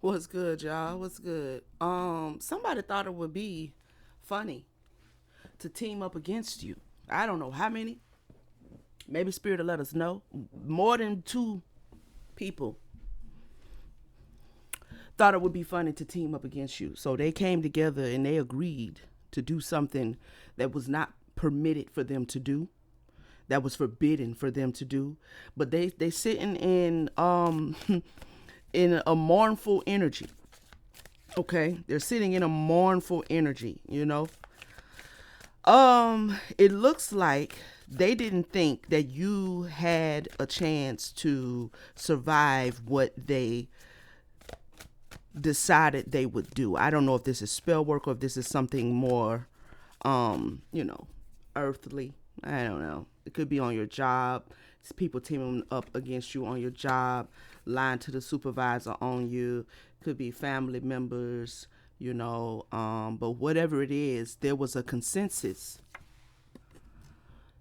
What's good, y'all? What's good? Somebody thought it would be funny to team up against you. I don't know how many. Maybe Spirit will let us know. More than two people thought it would be funny to team up against you. So they came together and they agreed to do something that was not permitted for them to do, that was forbidden for them to do. But they sitting in in a mournful energy. Okay, they're sitting in a mournful energy. It looks like they didn't think that you had a chance to survive what they decided they would do. I don't know if this is spell work or if this is something more earthly. I don't know. It could be on your job. It's people teaming up against you on your job, lying to the supervisor on you. Could be family members. But whatever it is, there was a consensus.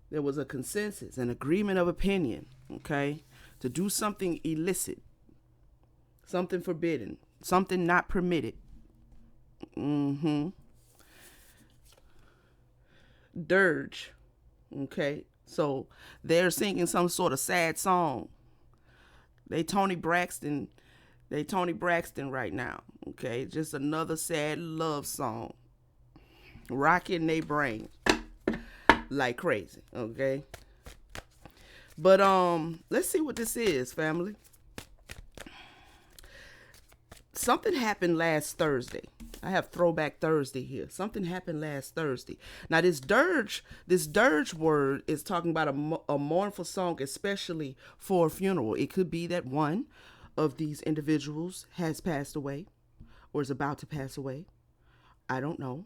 There was a consensus, an agreement of opinion, okay, to do something illicit, something forbidden, something not permitted. Mm-hmm. Dirge. Okay. So they're singing some sort of sad song. They Tony Braxton. They Tony Braxton right now. Okay. Just another sad love song. Rocking their brain like crazy. Okay. But let's see what this is, family. Something happened last Thursday. I have Throwback Thursday here. Something happened last Thursday. Now this dirge word is talking about a mournful song, especially for a funeral. It could be that one of these individuals has passed away or is about to pass away. I don't know.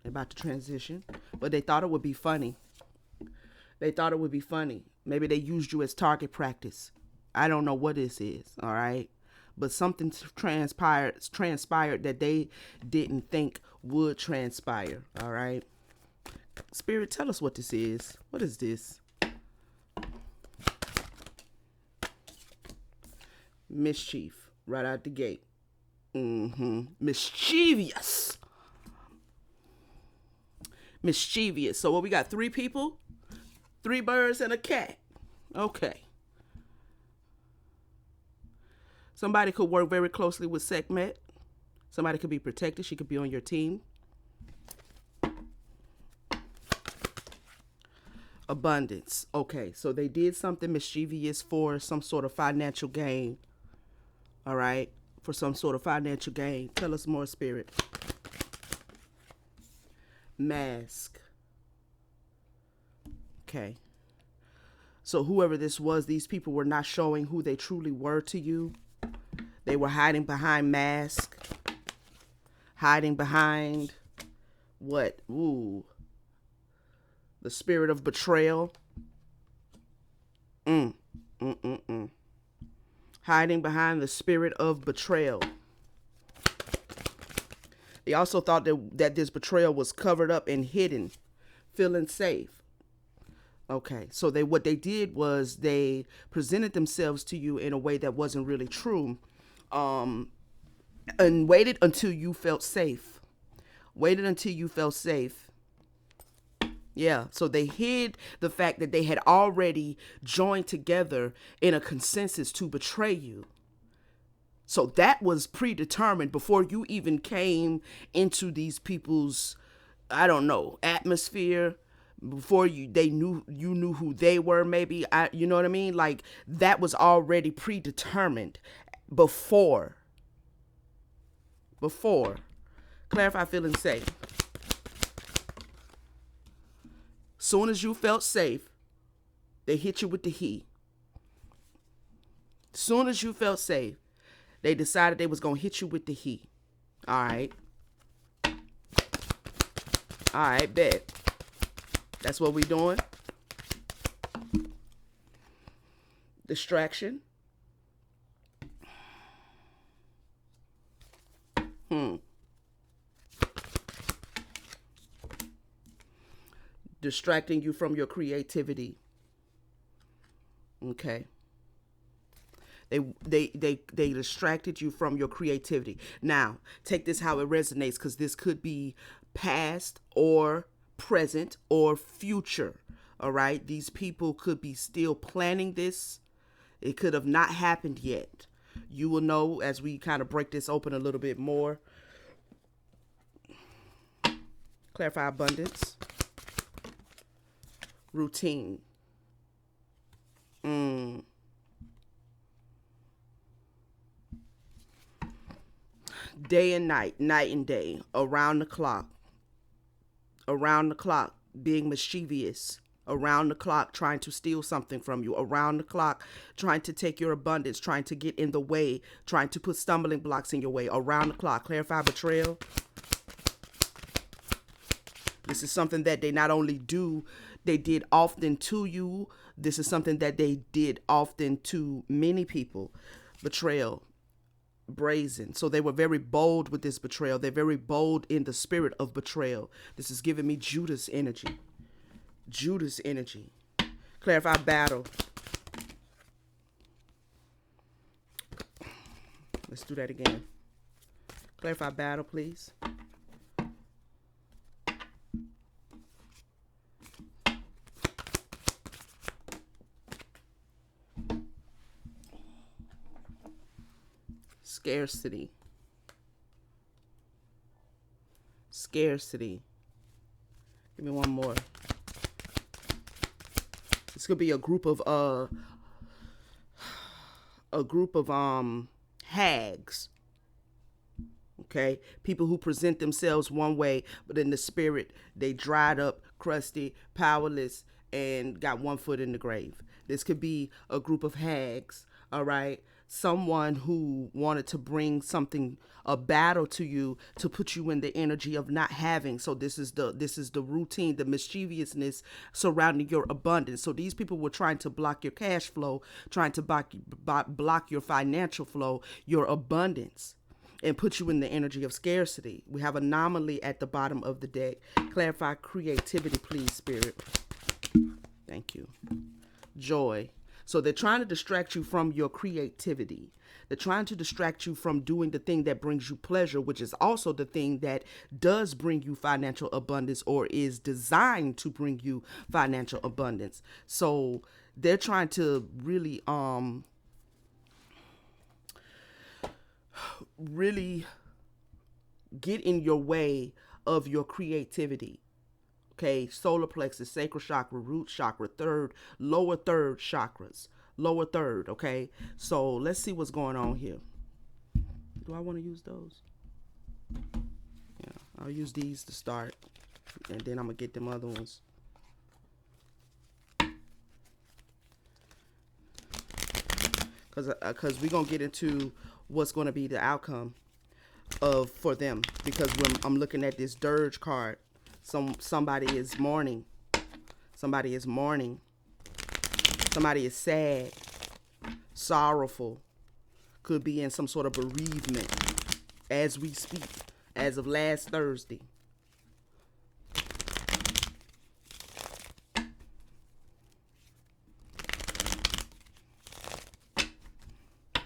They're about to transition, but they thought it would be funny. They thought it would be funny. Maybe they used you as target practice. I don't know what this is. All right. But something transpired that they didn't think would transpire. All right. Spirit, tell us what this is. What is this? Mischief. Right out the gate. Mischievous. Mischievous. So what we got? Three people? Three birds and a cat. Okay. Somebody could work very closely with Sekhmet. Somebody could be protected. She could be on your team. Abundance. Okay, so they did something mischievous for some sort of financial gain. All right, for some sort of financial gain. Tell us more, Spirit. Mask. Okay. So whoever this was, these people were not showing who they truly were to you. They were hiding behind masks, hiding behind what? Ooh, the spirit of betrayal. Mm, mm, mm, mm. Hiding behind the spirit of betrayal. They also thought that this betrayal was covered up and hidden, feeling safe. Okay, so what they did was they presented themselves to you in a way that wasn't really true, and waited until you felt safe. Waited until you felt safe. Yeah, so they hid the fact that they had already joined together in a consensus to betray you. So that was predetermined before you even came into these people's, I don't know, atmosphere. Before you knew who they were, maybe. You know what I mean? Like that was already predetermined before. Before. Clarify feeling safe. Soon as you felt safe, they hit you with the heat. Soon as you felt safe, they decided they was gonna hit you with the heat. All right. All right, bet. That's what we doing. Distraction. Distracting you from your creativity. Okay. They distracted you from your creativity. Now, take this how it resonates, because this could be past or present or future. All right, these people could be still planning this. It could have not happened yet. You will know as we kind of break this open a little bit more. Clarify abundance. Routine. Day and night, night and day, around the clock, being mischievous, around the clock, trying to steal something from you, around the clock, trying to take your abundance, trying to get in the way, trying to put stumbling blocks in your way, around the clock. Clarify betrayal. This is something that they not only do, they did often to you. This is something that they did often to many people. Betrayal. Brazen. So they were very bold with this betrayal. They're very bold in the spirit of betrayal. This is giving me Judas energy. Judas energy. Clarify battle. Let's do that again. Clarify battle, please. Scarcity. Scarcity. Give me one more. This could be a group of hags. Okay, people who present themselves one way, but in the spirit they dried up, crusty, powerless, and got one foot in the grave. This could be a group of hags. All right, someone who wanted to bring something, a battle to you, to put you in the energy of not having. So this is the routine, the mischievousness surrounding your abundance. So these people were trying to block your cash flow, trying to block your financial flow, your abundance, and put you in the energy of scarcity. We have anomaly at the bottom of the deck. Clarify creativity, please, Spirit. Thank you. Joy. So they're trying to distract you from your creativity. They're trying to distract you from doing the thing that brings you pleasure, which is also the thing that does bring you financial abundance, or is designed to bring you financial abundance. So they're trying to really get in your way of your creativity. Okay, solar plexus, sacral chakra, root chakra, lower third chakras, lower third. Okay, so let's see what's going on here. Do I want to use those? Yeah, I'll use these to start, and then I'm gonna get them other ones. Cause we're gonna get into what's gonna be the outcome for them. Because when I'm looking at this dirge card, somebody is mourning. Somebody is mourning. Somebody is sad, sorrowful. Could be in some sort of bereavement as we speak, as of last Thursday.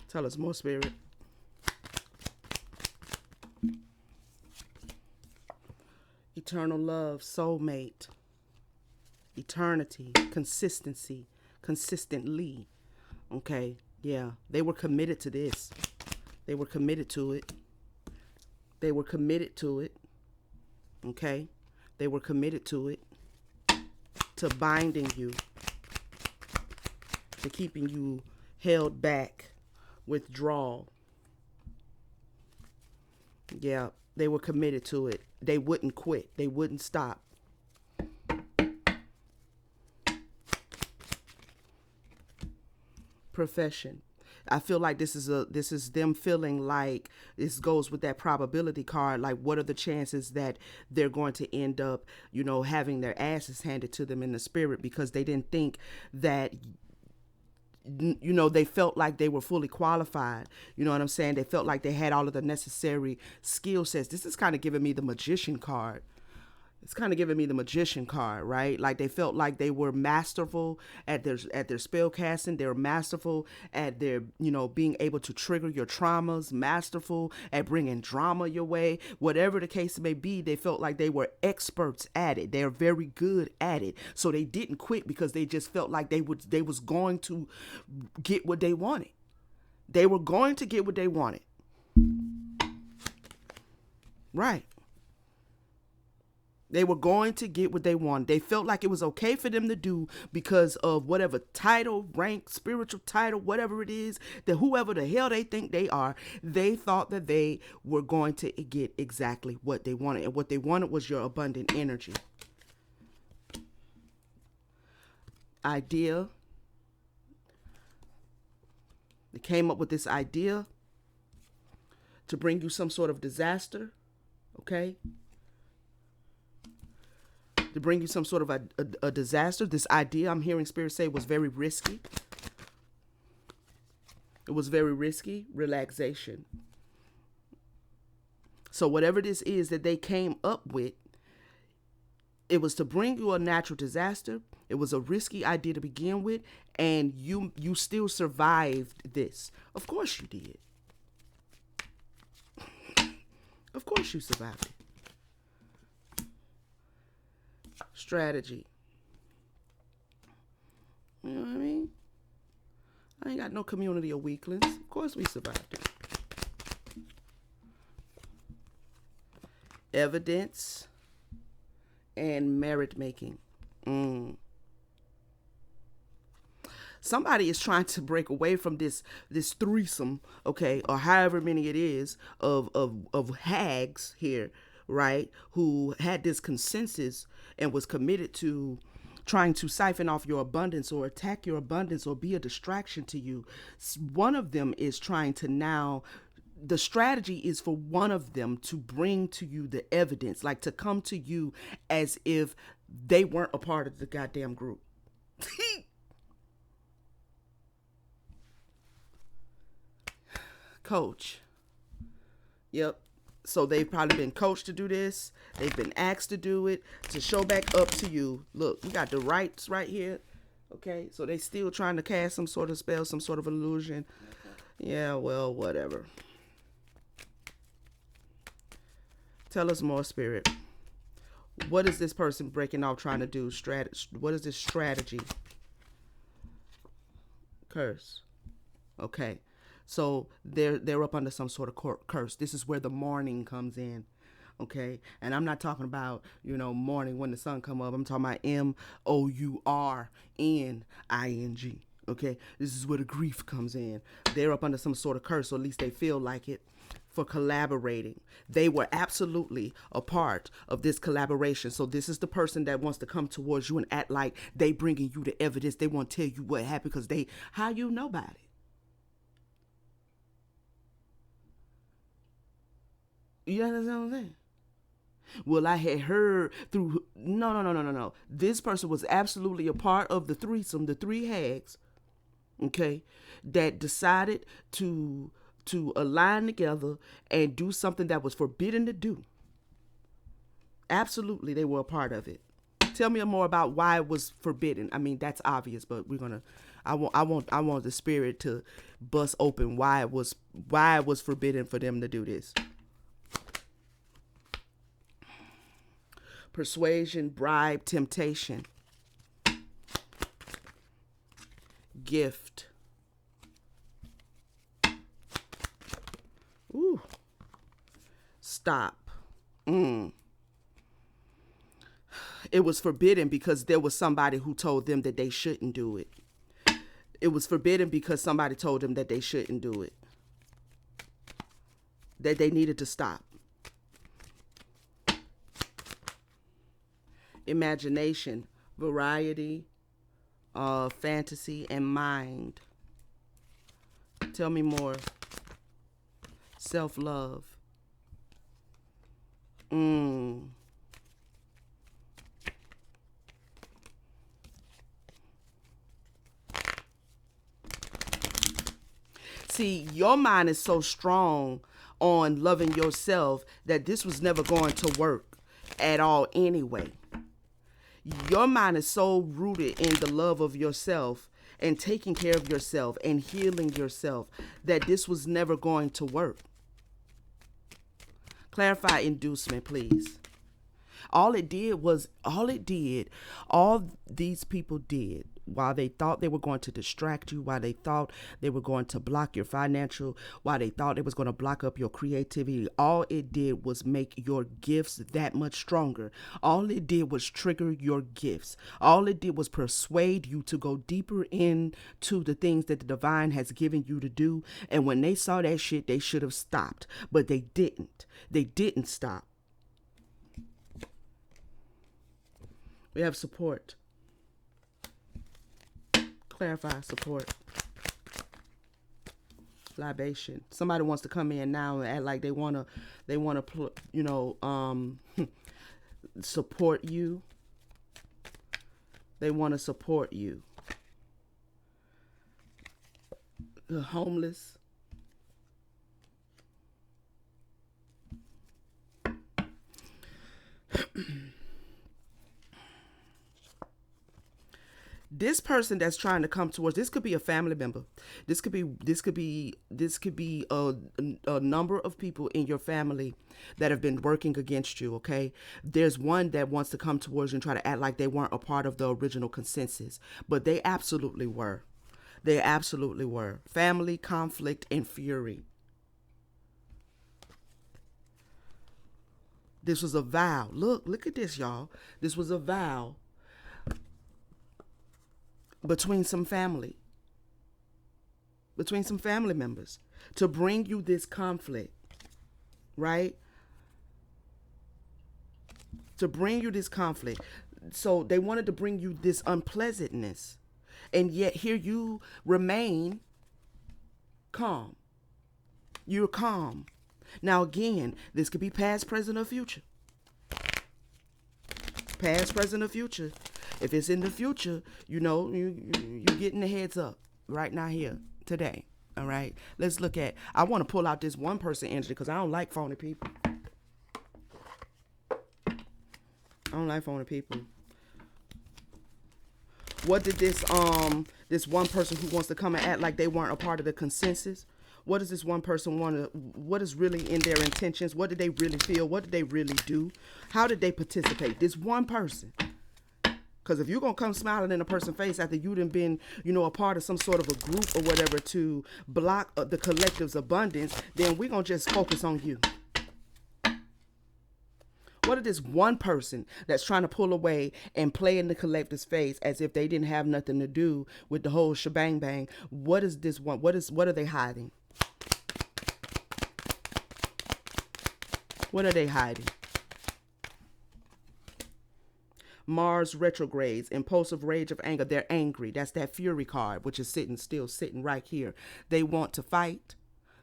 Tell us more, Spirit. Eternal love, soulmate, eternity, consistency, consistently. Okay, yeah, they were committed to this. They were committed to it. They were committed to it. Okay, they were committed to it, to binding you, to keeping you held back, withdrawal. Yeah, they were committed to it. They wouldn't quit. They wouldn't stop. Profession. I feel like this is them feeling like this goes with that probability card. Like, what are the chances that they're going to end up, having their asses handed to them in the spirit, because they didn't think that, they felt like they were fully qualified. You know what I'm saying? They felt like they had all of the necessary skill sets. This is kind of giving me the magician card. It's kind of giving me the magician card, right? Like they felt like they were masterful at their spell casting. They were masterful at their, being able to trigger your traumas, masterful at bringing drama your way. Whatever the case may be, they felt like they were experts at it. They're very good at it. So they didn't quit because they just felt like they was going to get what they wanted. They were going to get what they wanted. Right. They were going to get what they wanted. They felt like it was okay for them to do because of whatever title, rank, spiritual title, whatever it is, that whoever the hell they think they are, they thought that they were going to get exactly what they wanted. And what they wanted was your abundant energy. Idea. They came up with this idea to bring you some sort of disaster, okay? To bring you some sort of a disaster. This idea, I'm hearing Spirit say, was very risky. It was very risky. Relaxation. So whatever this is that they came up with, it was to bring you a natural disaster. It was a risky idea to begin with, and you still survived this. Of course you did. Of course you survived it. Strategy. You know what I mean? I ain't got no community of weaklings. Of course we survived it. Evidence and merit making. Somebody is trying to break away from this threesome, okay, or however many it is of hags here, right, who had this consensus and was committed to trying to siphon off your abundance or attack your abundance or be a distraction to you. One of them is trying to now, the strategy is for one of them to bring to you the evidence, like to come to you as if they weren't a part of the goddamn group. Coach. Yep. So they've probably been coached to do this. They've been asked to do it, to show back up to you. Look, we got the rights right here. Okay. So they still trying to cast some sort of spell, some sort of illusion. Yeah, well, whatever. Tell us more, Spirit. What is this person breaking off trying to do? What is this strategy? Curse. Okay. So they're up under some sort of curse. This is where the mourning comes in. Okay. And I'm not talking about, mourning when the sun come up. I'm talking about MOURNING. Okay. This is where the grief comes in. They're up under some sort of curse, or at least they feel like it, for collaborating. They were absolutely a part of this collaboration. So this is the person that wants to come towards you and act like they bringing you the evidence. They want to tell you what happened because how you know about it. You understand what I'm saying? Well, I had heard through, no. This person was absolutely a part of the threesome, the three hags, okay, that decided to align together and do something that was forbidden to do. Absolutely, they were a part of it. Tell me more about why it was forbidden. I mean, that's obvious, but I want the Spirit to bust open why it was forbidden for them to do this. Persuasion, bribe, temptation, gift. Ooh. Stop. It was forbidden because there was somebody who told them that they shouldn't do it. It was forbidden because somebody told them that they shouldn't do it. That they needed to stop. Imagination, variety, fantasy, and mind. Tell me more. Self-love. See, your mind is so strong on loving yourself that this was never going to work. at all anyway. Your mind is so rooted in the love of yourself and taking care of yourself and healing yourself that this was never going to work. Clarify inducement, please. All these people did, while they thought they were going to distract you, while they thought they were going to block your financial, while they thought it was going to block up your creativity, all it did was make your gifts that much stronger. All it did was trigger your gifts. All it did was persuade you to go deeper into the things that the divine has given you to do. And when they saw that shit, they should have stopped, but they didn't. They didn't stop. We have support. Clarify support. Libation. Somebody wants to come in now and act like they wanna support you. They want to support you. The homeless. This person that's trying to come towards, this could be a family member. This could be a number of people in your family that have been working against you. Okay, there's one that wants to come towards you and try to act like they weren't a part of the original consensus, but they absolutely were. They absolutely were. Family conflict and fury. This was a vow. Look at this, y'all. This was a vow between some family members to bring you this conflict, right? To bring you this conflict. So they wanted to bring you this unpleasantness, and yet here you remain calm. You're calm. Now again, this could be past, present, or future. Past, present, or future. If it's in the future, you getting the heads up right now here today. All right. Let's look at. I want to pull out this one person energy because I don't like phony people. I don't like phony people. What did this one person who wants to come and act like they weren't a part of the consensus? What does this one person want to, what is really in their intentions? What did they really feel? What did they really do? How did they participate? This one person. Because if you're going to come smiling in a person's face after you done been, a part of some sort of a group or whatever to block the collective's abundance, then we're going to just focus on you. What is this one person that's trying to pull away and play in the collective's face as if they didn't have nothing to do with the whole shebang bang? What is this one? What are they hiding? What are they hiding? Mars retrogrades, impulsive rage of anger. They're angry. That's that fury card, which is sitting right here. They want to fight.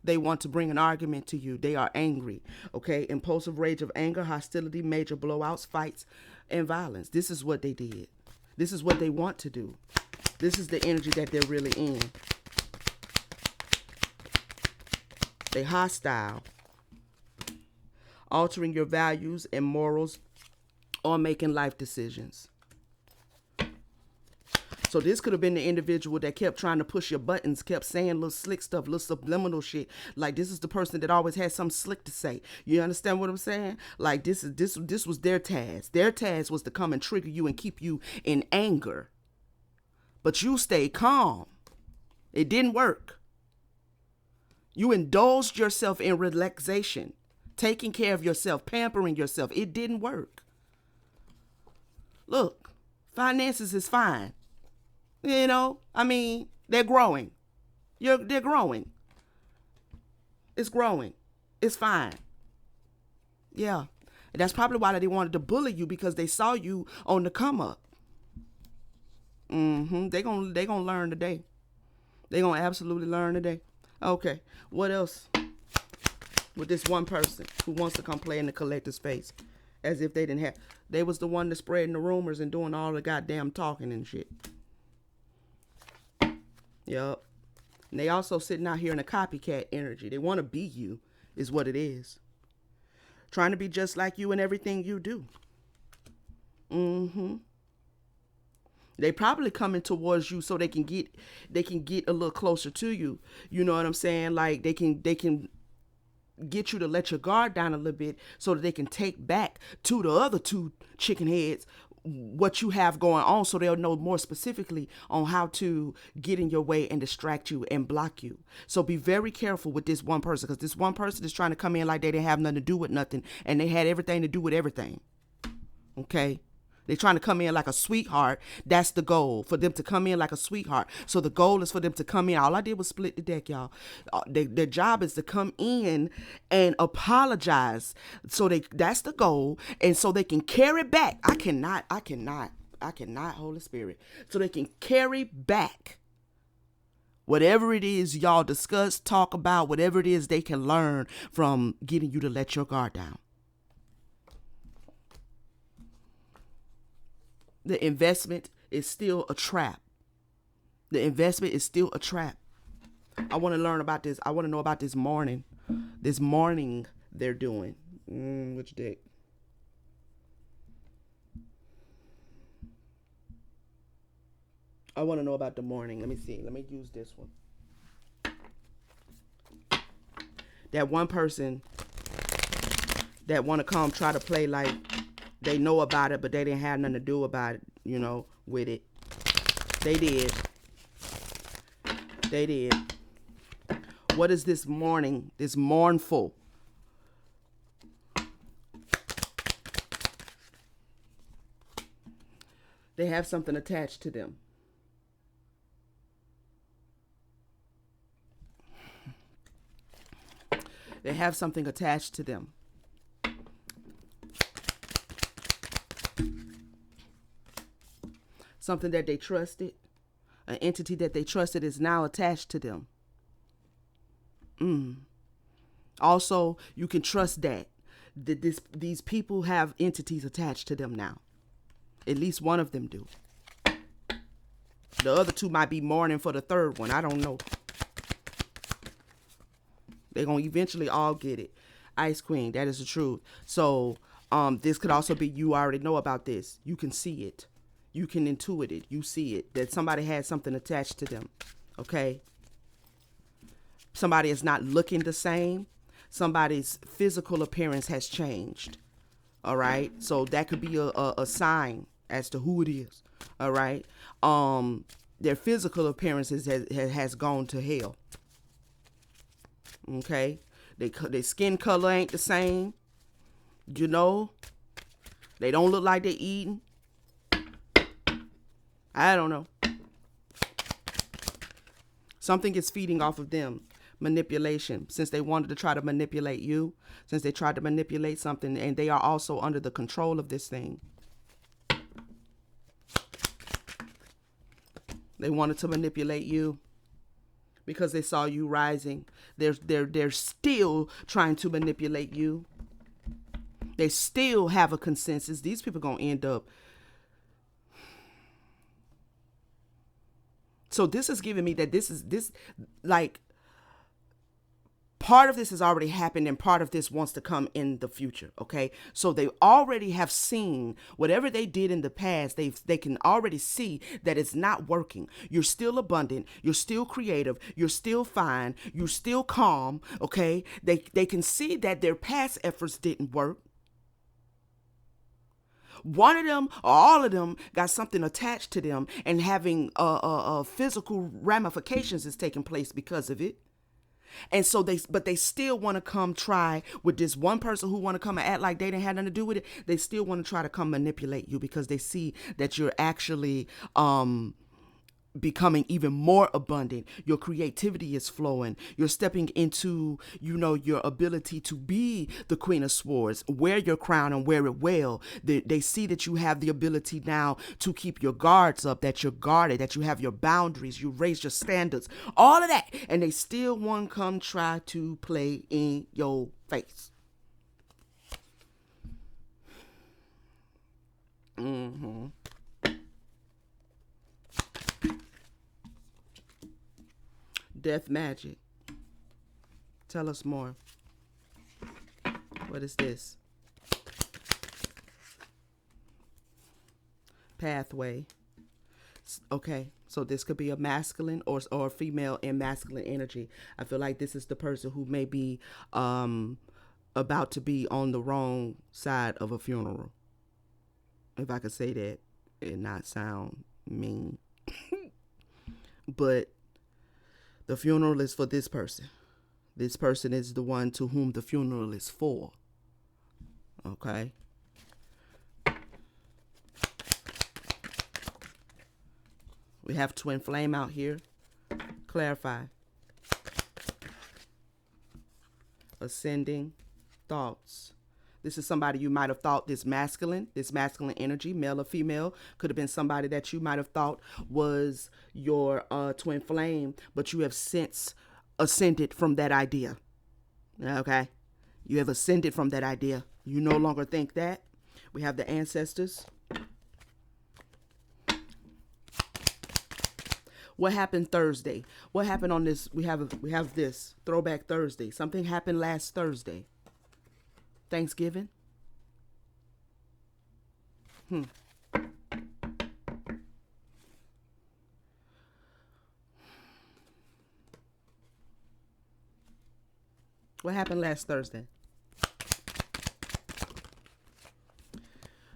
They want to bring an argument to you. They are angry. Okay. Impulsive rage of anger, hostility, major blowouts, fights, and violence. This is what they did. This is what they want to do. This is the energy that they're really in. They hostile. Altering your values and morals or making life decisions. So this could have been the individual that kept trying to push your buttons, kept saying little slick stuff, little subliminal shit. Like this is the person that always had something slick to say. You understand what I'm saying? Like this was their task. Their task was to come and trigger you and keep you in anger. But you stayed calm. It didn't work. You indulged yourself in relaxation, taking care of yourself, pampering yourself. It didn't work. Look, finances is fine. They're growing. They're growing. It's growing. It's fine. Yeah. And that's probably why they wanted to bully you, because they saw you on the come up. They gonna learn today. They gonna absolutely learn today. Okay. What else? With this one person who wants to come play in the collective space. As if they didn't have. They was the one that spreading the rumors and doing all the goddamn talking and shit. Yup. And they also sitting out here in a copycat energy. They want to be you, is what it is. trying to be just like you in everything you do. Mm-hmm. They probably coming towards you so they can get a little closer to you. You know what I'm saying? Like they can get you to let your guard down a little bit so that they can take back to the other two chicken heads what you have going on, so they'll know more specifically on how to get in your way and distract you and block you. So be very careful with this one person, because this one person is trying to come in like they didn't have nothing to do with nothing, and they had everything to do with everything. Okay? They're trying to come in like a sweetheart. That's the goal, for them to come in like a sweetheart. So the goal is for them to come in. All I did was split the deck, y'all. Their job is to come in and apologize. So that's the goal. And so they can carry back. I cannot, Holy Spirit. So they can carry back whatever it is y'all discuss, talk about, whatever it is they can learn from getting you to let your guard down. The investment is still a trap. The investment is still a trap. I want to learn about this. I want to know about this morning. This morning they're doing. Which deck? I want to know about the morning. Let me see. Let me use this one. That one person that want to come try to play like they know about it, but they didn't have nothing to do about it, with it. They did. They did. What is this mourning? This mournful? They have something attached to them. They have something attached to them. Something that they trusted, an entity that they trusted is now attached to them. Also, you can trust that these people have entities attached to them now. At least one of them do. The other two might be mourning for the third one. I don't know. They're going to eventually all get it. Ice Queen, that is the truth. So this could also be, you already know about this. You can see it. You can intuit it. You see it. That somebody had something attached to them. Okay? Somebody is not looking the same. Somebody's physical appearance has changed. All right? So that could be a sign as to who it is. All right? Their physical appearance has gone to hell. Okay? Their skin color ain't the same. They don't look like they're eating. I don't know. Something is feeding off of them. Manipulation. Since they wanted to try to manipulate you. Since they tried to manipulate something. And they are also under the control of this thing. They wanted to manipulate you. Because they saw you rising. They're still trying to manipulate you. They still have a consensus. These people are going to end up. So this is giving me that part of this has already happened and part of this wants to come in the future. Okay. So they already have seen whatever they did in the past. They can already see that it's not working. You're still abundant. You're still creative. You're still fine. You're still calm. Okay. They can see that their past efforts didn't work. One of them or all of them got something attached to them, and having physical ramifications is taking place because of it. And so they still want to come try with this one person who want to come and act like they didn't have nothing to do with it. They still want to try to come manipulate you because they see that you're actually becoming even more abundant. Your creativity is flowing. You're stepping into, your ability to be the Queen of Swords, wear your crown and wear it well. They see that you have the ability now to keep your guards up, that you're guarded, that you have your boundaries, you raise your standards, all of that. And they still want to come try to play in your face. Mm-hmm. Death magic. Tell us more. What is this? pathway. Okay, so this could be a masculine or female in masculine energy. I feel like this is the person who may be about to be on the wrong side of a funeral. If I could say that and not sound mean. But the funeral is for this person. This person is the one to whom the funeral is for. Okay? We have twin flame out here. Clarify. Ascending thoughts. This is somebody you might have thought this masculine energy, male or female, could have been somebody that you might have thought was your twin flame, but you have since ascended from that idea. Okay? You have ascended from that idea. You no longer think that. We have the ancestors. What happened Thursday? What happened on this? We have this Throwback Thursday. Something happened last Thursday. Thanksgiving. What happened last Thursday?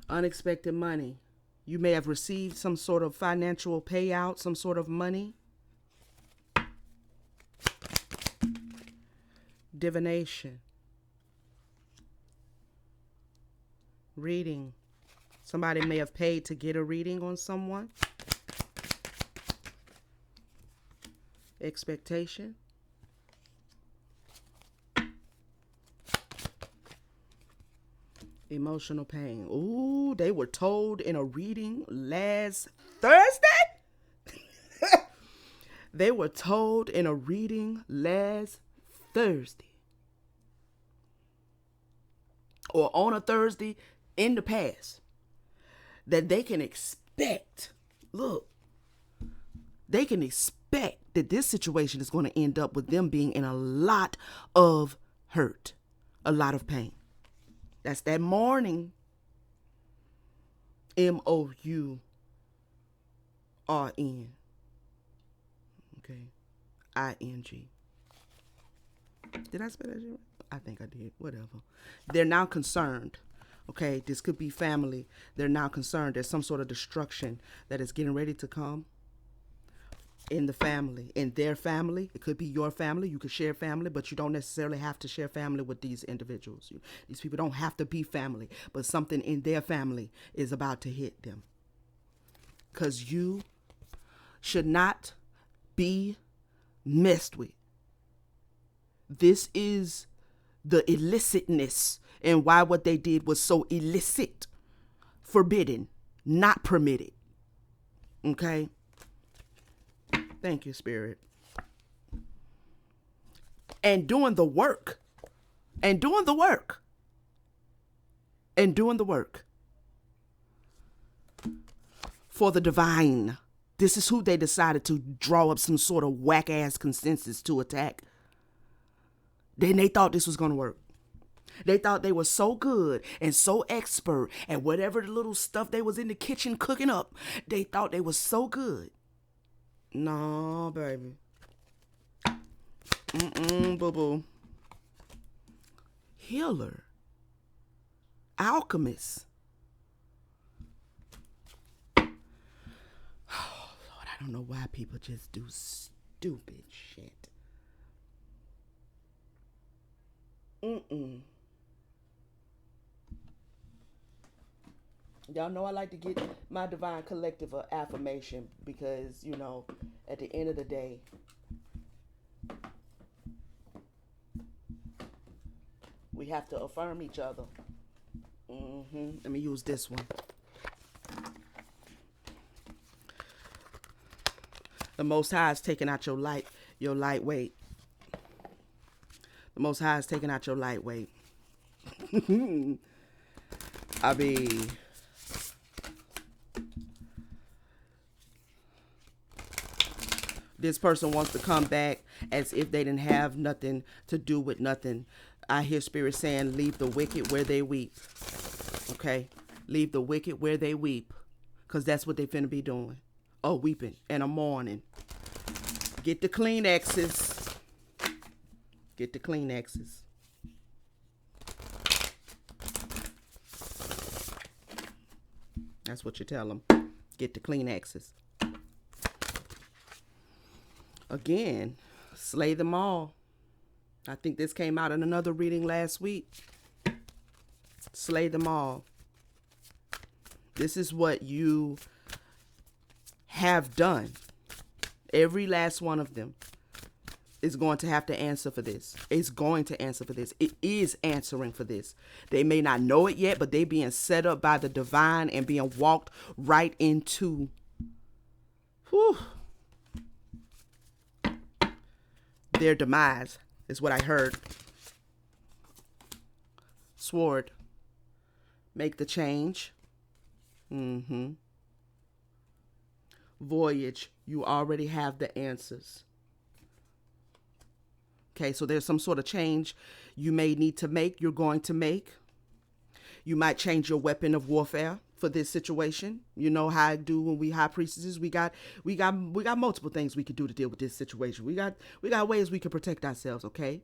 Unexpected money. You may have received some sort of financial payout, some sort of money. Divination. Reading. Somebody may have paid to get a reading on someone. Expectation. Emotional pain. Ooh, they were told in a reading last Thursday? They were told in a reading last Thursday. Or on a Thursday in the past. That they can expect. Look. They can expect that this situation is going to end up with them being in a lot of hurt. A lot of pain. That's that mourning. MOURN. Okay. ING. Did I spell that right? I think I did. Whatever. They're now concerned. Okay. This could be family. They're now concerned. There's some sort of destruction that is getting ready to come in the family, in their family. It could be your family. You could share family, but you don't necessarily have to share family with these individuals. These people don't have to be family, but something in their family is about to hit them. Because you should not be messed with. This is the illicitness and why what they did was so illicit, forbidden, not permitted. Okay? Thank you, Spirit. And doing the work. And doing the work. And doing the work. For the divine. This is who they decided to draw up some sort of whack-ass consensus to attack. Then they thought this was going to work. They thought they were so good and so expert at whatever the little stuff they was in the kitchen cooking up. They thought they was so good. No, baby. Boo-boo. Healer. Alchemist. Oh, Lord, I don't know why people just do stupid shit. Y'all know I like to get my divine collective of affirmation because, you know, at the end of the day, we have to affirm each other. Let me use this one. The Most High is taking out your lightweight. The Most High is taking out your lightweight. I mean, this person wants to come back as if they didn't have nothing to do with nothing. I hear Spirit saying, leave the wicked where they weep. Okay? Leave the wicked where they weep. Because that's what they finna be doing. A weeping and a mourning. Get the Kleenexes. Get the Kleenexes. That's what you tell them. Get the Kleenexes. Again, slay them all. I think this came out in another reading last week. Slay them all. This is what you have done. Every last one of them is going to have to answer for this. It's going to answer for this. It is answering for this. They may not know it yet, but they being set up by the divine and being walked right into their demise, is what I heard. Sword. Make the change. Voyage. You already have the answers. Okay, so there's some sort of change you may need to make, you're going to make. You might change your weapon of warfare for this situation. You know how I do when we high priestesses. We got multiple things we could do to deal with this situation. We got ways we can protect ourselves, okay?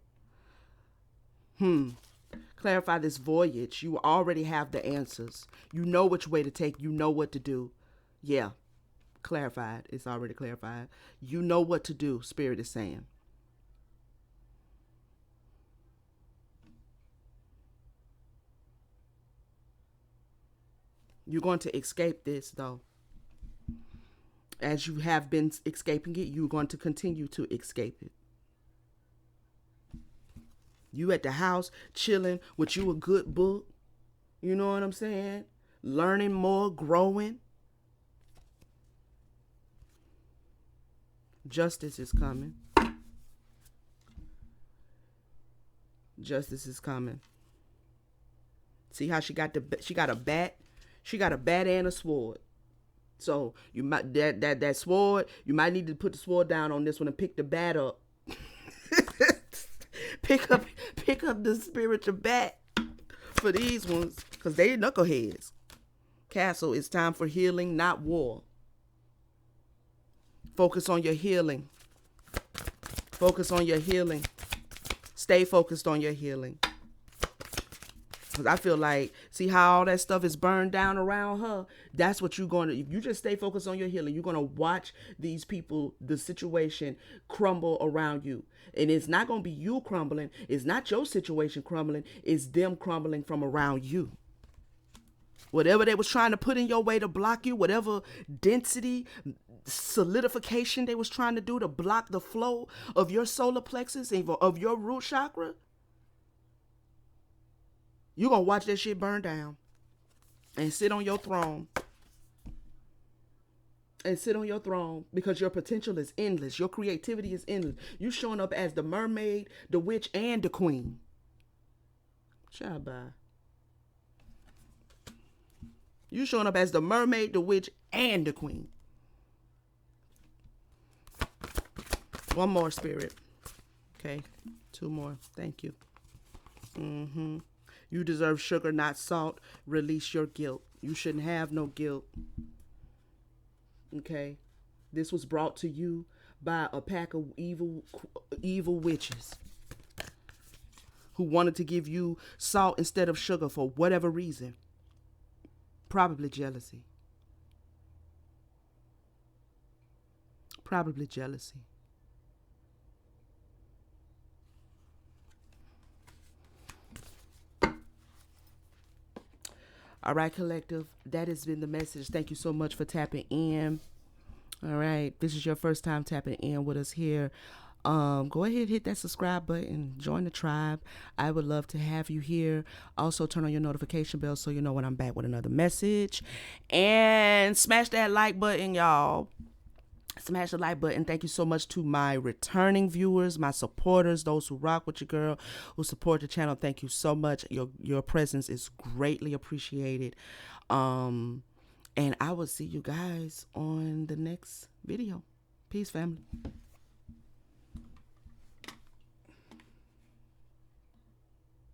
Clarify this voyage. You already have the answers. You know which way to take. You know what to do. Yeah. Clarified. It's already clarified. You know what to do, Spirit is saying. You're going to escape this, though. As you have been escaping it, you're going to continue to escape it. You at the house, chilling with you a good book. You know what I'm saying? Learning more, growing. Justice is coming. Justice is coming. See how she got a bat? She got a bat and a sword. So you might that sword, you might need to put the sword down on this one and pick the bat up. pick up the spiritual bat for these ones, because they knuckleheads. Castle, it's time for healing, not war. Focus on your healing. Focus on your healing. Stay focused on your healing. Because I feel like, see how all that stuff is burned down around her? That's what you're going to, if you just stay focused on your healing, you're going to watch these people, the situation crumble around you. And it's not going to be you crumbling. It's not your situation crumbling. It's them crumbling from around you. Whatever they was trying to put in your way to block you, whatever density, solidification they was trying to do to block the flow of your solar plexus, of your root chakra, you're going to watch that shit burn down and sit on your throne. And sit on your throne, because your potential is endless. Your creativity is endless. You showing up as the mermaid, the witch, and the queen. Shabba. You showing up as the mermaid, the witch, and the queen. One more, Spirit. Okay. 2 more. Thank you. You deserve sugar, not salt. Release your guilt. You shouldn't have no guilt. Okay. This was brought to you by a pack of evil witches who wanted to give you salt instead of sugar for whatever reason. Probably jealousy. Probably jealousy. All right, collective, that has been the message. Thank you so much for tapping in. All right, this is your first time tapping in with us here. Go ahead, hit that subscribe button, join the tribe. I would love to have you here. Also, turn on your notification bell so you know when I'm back with another message. And smash that like button, y'all. Smash the like button. Thank you so much to my returning viewers, my supporters, those who rock with your girl, who support the channel. Thank you so much. Your presence is greatly appreciated. And I will see you guys on the next video. Peace, family.